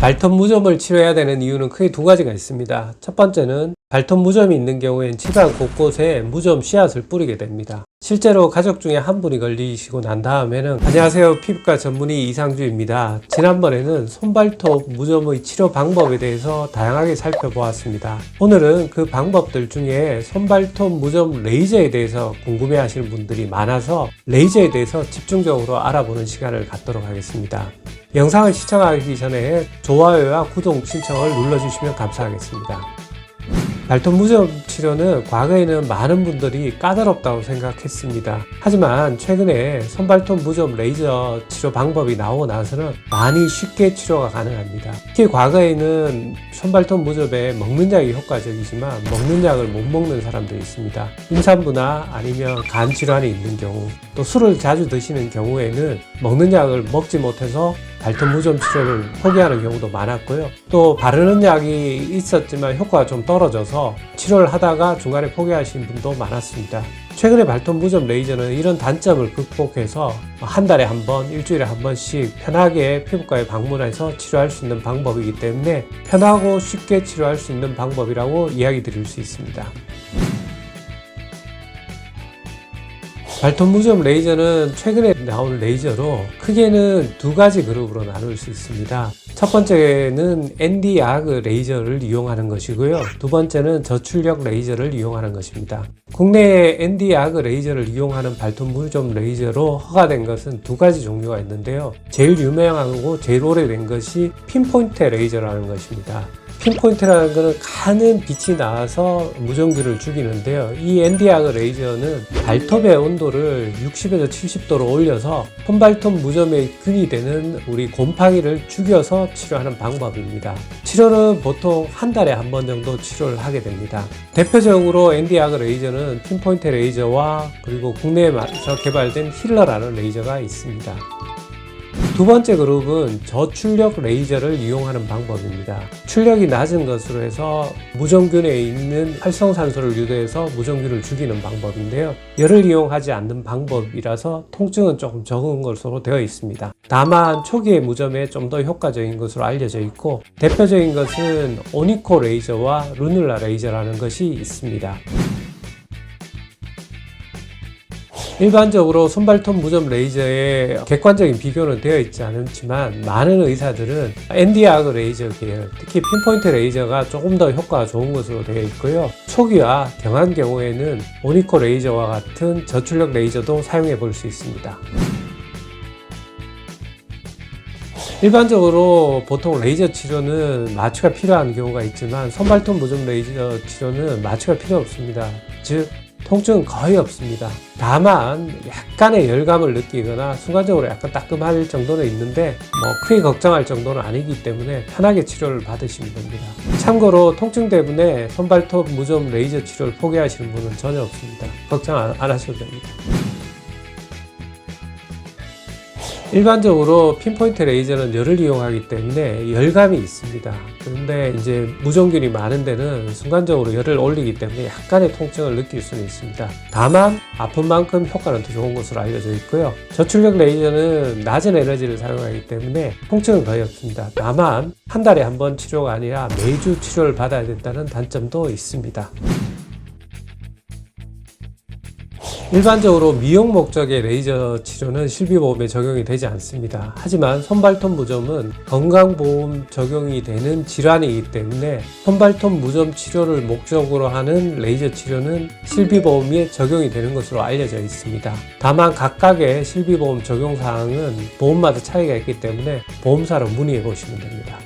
발톱 무좀을 치료해야 되는 이유는 크게 두 가지가 있습니다. 첫 번째는 발톱 무좀이 있는 경우엔 집안 곳곳에 무좀 씨앗을 뿌리게 됩니다. 실제로 가족 중에 한 분이 걸리시고 난 다음에는 안녕하세요, 피부과 전문의 이상주입니다. 지난번에는 손발톱 무좀의 치료 방법에 대해서 다양하게 살펴보았습니다. 오늘은 그 방법들 중에 손발톱 무좀 레이저에 대해서 궁금해 하시는 분들이 많아서 레이저에 대해서 집중적으로 알아보는 시간을 갖도록 하겠습니다. 영상을 시청하기 전에 좋아요와 구독 신청을 눌러주시면 감사하겠습니다. 발톱 무좀 치료는 과거에는 많은 분들이 까다롭다고 생각했습니다. 하지만 최근에 손발톱 무좀 레이저 치료 방법이 나오고 나서는 많이 쉽게 치료가 가능합니다. 특히 과거에는 손발톱 무좀에 먹는 약이 효과적이지만 먹는 약을 못 먹는 사람들이 있습니다. 임산부나 아니면 간 질환이 있는 경우, 또 술을 자주 드시는 경우에는 먹는 약을 먹지 못해서 발톱 무좀 치료를 포기하는 경우도 많았고요. 또 바르는 약이 있었지만 효과가 좀 떨어져서 치료를 하다가 중간에 포기하신 분도 많았습니다. 최근에 발톱 무좀 레이저는 이런 단점을 극복해서 한 달에 한 번, 일주일에 한 번씩 편하게 피부과에 방문해서 치료할 수 있는 방법이기 때문에 편하고 쉽게 치료할 수 있는 방법이라고 이야기 드릴 수 있습니다. 발톱 무좀 레이저는 최근에 나온 레이저로 크게는 두 가지 그룹으로 나눌 수 있습니다. 첫 번째는 ND-ARC 레이저를 이용하는 것이고요. 두 번째는 저출력 레이저를 이용하는 것입니다. 국내에 ND-ARC 레이저를 이용하는 발톱 무좀 레이저로 허가된 것은 두 가지 종류가 있는데요. 제일 유명하고 제일 오래된 것이 핀포인트 레이저라는 것입니다. 핀포인트라는 것은 가는 빛이 나와서 무좀기를 죽이는데요. 이 ND-ARC 레이저는 발톱의 온도를 60에서 70도로 올려서 손발톱 무좀의 균이 되는 우리 곰팡이를 죽여서 치료하는 방법입니다. 치료는 보통 한 달에 한 번 정도 치료를 하게 됩니다. 대표적으로 ND-ARC 레이저는 핀포인트 레이저와 그리고 국내에서 개발된 힐러라는 레이저가 있습니다. 두 번째 그룹은 저출력 레이저를 이용하는 방법입니다. 출력이 낮은 것으로 해서 무좀균에 있는 활성산소를 유도해서 무좀균을 죽이는 방법인데요. 열을 이용하지 않는 방법이라서 통증은 조금 적은 것으로 되어 있습니다. 다만 초기의 무좀에 좀 더 효과적인 것으로 알려져 있고, 대표적인 것은 오니코 레이저와 루눌라 레이저라는 것이 있습니다. 일반적으로 손발톱 무좀 레이저의 객관적인 비교는 되어 있지 않지만 많은 의사들은 ND-ARC 레이저 계열, 특히 핀포인트 레이저가 조금 더 효과가 좋은 것으로 되어 있고요. 초기와 경한 경우에는 오니코 레이저와 같은 저출력 레이저도 사용해 볼 수 있습니다. 일반적으로 보통 레이저 치료는 마취가 필요한 경우가 있지만 손발톱 무좀 레이저 치료는 마취가 필요 없습니다. 즉 통증은 거의 없습니다. 다만 약간의 열감을 느끼거나 순간적으로 약간 따끔할 정도는 있는데 크게 걱정할 정도는 아니기 때문에 편하게 치료를 받으시면 됩니다. 참고로 통증 때문에 손발톱 무좀 레이저 치료를 포기하시는 분은 전혀 없습니다. 걱정 안 하셔도 됩니다. 일반적으로 핀포인트 레이저는 열을 이용하기 때문에 열감이 있습니다. 그런데 이제 무좀균이 많은 데는 순간적으로 열을 올리기 때문에 약간의 통증을 느낄 수는 있습니다. 다만 아픈 만큼 효과는 더 좋은 것으로 알려져 있고요. 저출력 레이저는 낮은 에너지를 사용하기 때문에 통증은 거의 없습니다. 다만 한 달에 한 번 치료가 아니라 매주 치료를 받아야 된다는 단점도 있습니다. 일반적으로 미용 목적의 레이저 치료는 실비보험에 적용이 되지 않습니다. 하지만 손발톱 무좀은 건강보험 적용이 되는 질환이기 때문에 손발톱 무좀 치료를 목적으로 하는 레이저 치료는 실비보험에 적용이 되는 것으로 알려져 있습니다. 다만 각각의 실비보험 적용사항은 보험마다 차이가 있기 때문에 보험사로 문의해 보시면 됩니다.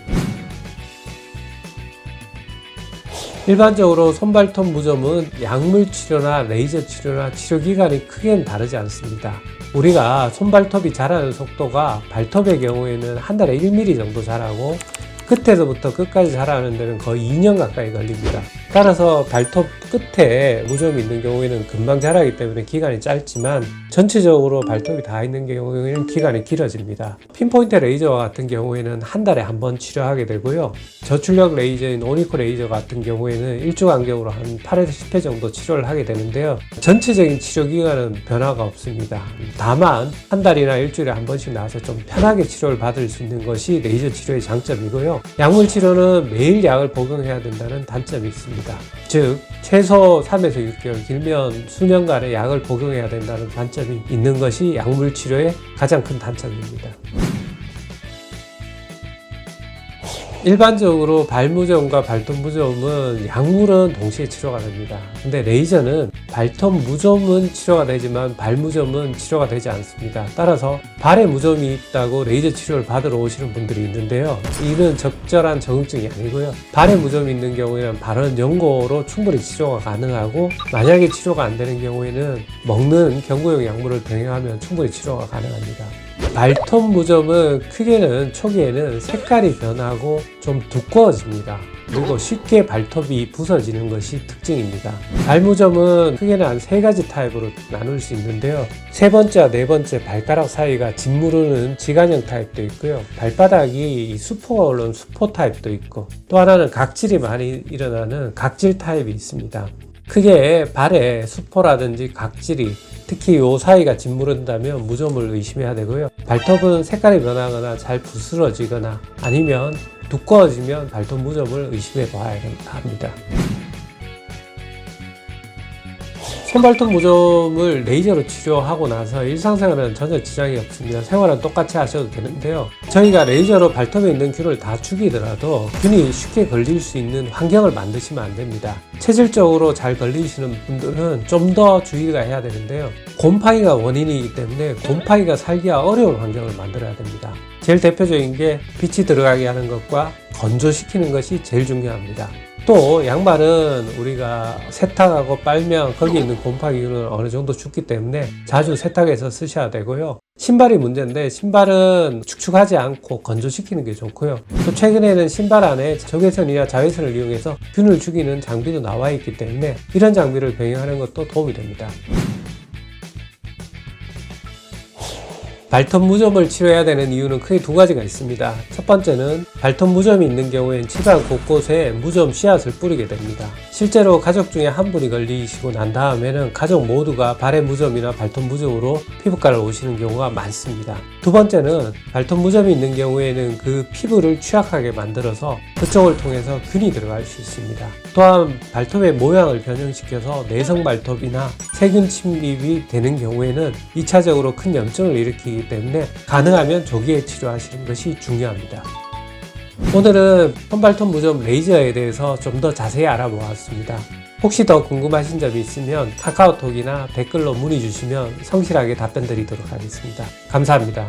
일반적으로 손발톱 무좀은 약물 치료나 레이저 치료나 치료 기간이 크게는 다르지 않습니다. 우리가 손발톱이 자라는 속도가 발톱의 경우에는 한 달에 1mm 정도 자라고 끝에서부터 끝까지 자라는 데는 거의 2년 가까이 걸립니다. 따라서 발톱 끝에 무좀이 있는 경우에는 금방 자라기 때문에 기간이 짧지만 전체적으로 발톱이 다 있는 경우에는 기간이 길어집니다. 핀포인트 레이저와 같은 경우에는 한 달에 한 번 치료하게 되고요. 저출력 레이저인 오니코 레이저 같은 경우에는 일주 간격으로 한 8에서 10회 정도 치료를 하게 되는데요. 전체적인 치료 기간은 변화가 없습니다. 다만 한 달이나 일주일에 한 번씩 나와서 좀 편하게 치료를 받을 수 있는 것이 레이저 치료의 장점이고요. 약물 치료는 매일 약을 복용해야 된다는 단점이 있습니다. 즉 최소 3에서 6개월, 길면 수년간의 약을 복용해야 된다는 단점이 있는 것이 약물 치료의 가장 큰 단점입니다. 일반적으로 발무좀과 발톱 무좀은 약물은 동시에 치료가 됩니다. 근데 레이저는 발톱 무좀은 치료가 되지만 발무좀은 치료가 되지 않습니다. 따라서 발에 무좀이 있다고 레이저 치료를 받으러 오시는 분들이 있는데요. 이는 적절한 적응증이 아니고요. 발에 무좀이 있는 경우에는 발은 연고로 충분히 치료가 가능하고, 만약에 치료가 안 되는 경우에는 먹는 경구용 약물을 병행하면 충분히 치료가 가능합니다. 발톱 무좀은 크게는 초기에는 색깔이 변하고 좀 두꺼워집니다. 그리고 쉽게 발톱이 부서지는 것이 특징입니다. 발무좀은 크게는 한 3가지 타입으로 나눌 수 있는데요. 세 번째와 네 번째 발가락 사이가 짓무르는 지간형 타입도 있고요. 발바닥이 수포가 올라온 수포 타입도 있고, 또 하나는 각질이 많이 일어나는 각질 타입이 있습니다. 크게 발에 수포라든지 각질이 특히 이 사이가 짓무른다면 무좀을 의심해야 되고요. 발톱은 색깔이 변하거나 잘 부스러지거나 아니면 두꺼워지면 발톱 무좀을 의심해 봐야 합니다. 손발톱 무좀을 레이저로 치료하고 나서 일상생활은 전혀 지장이 없습니다. 생활은 똑같이 하셔도 되는데요. 저희가 레이저로 발톱에 있는 균을 다 죽이더라도 균이 쉽게 걸릴 수 있는 환경을 만드시면 안 됩니다. 체질적으로 잘 걸리시는 분들은 좀 더 주의가 해야 되는데요. 곰팡이가 원인이기 때문에 곰팡이가 살기가 어려운 환경을 만들어야 됩니다. 제일 대표적인 게 빛이 들어가게 하는 것과 건조시키는 것이 제일 중요합니다. 또 양말은 우리가 세탁하고 빨면 거기 있는 곰팡이는 어느 정도 죽기 때문에 자주 세탁해서 쓰셔야 되고요. 신발이 문제인데 신발은 축축하지 않고 건조시키는 게 좋고요. 또 최근에는 신발 안에 적외선이나 자외선을 이용해서 균을 죽이는 장비도 나와 있기 때문에 이런 장비를 병행하는 것도 도움이 됩니다. 발톱 무좀을 치료해야 되는 이유는 크게 2가지가 있습니다. 첫 번째는 발톱 무좀이 있는 경우엔 집안 곳곳에 무좀 씨앗을 뿌리게 됩니다. 실제로 가족 중에 한 분이 걸리시고 난 다음에는 가족 모두가 발에 무좀이나 발톱 무좀으로 피부과를 오시는 경우가 많습니다. 두 번째는 발톱 무좀이 있는 경우에는 그 피부를 취약하게 만들어서 그쪽을 통해서 균이 들어갈 수 있습니다. 또한 발톱의 모양을 변형시켜서 내성 발톱이나 세균 침입이 되는 경우에는 2차적으로 큰 염증을 일으키기 때문에 가능하면 조기에 치료하시는 것이 중요합니다. 오늘은 손발톱 무좀 레이저에 대해서 좀 더 자세히 알아보았습니다. 혹시 더 궁금하신 점이 있으면 카카오톡이나 댓글로 문의 주시면 성실하게 답변 드리도록 하겠습니다. 감사합니다.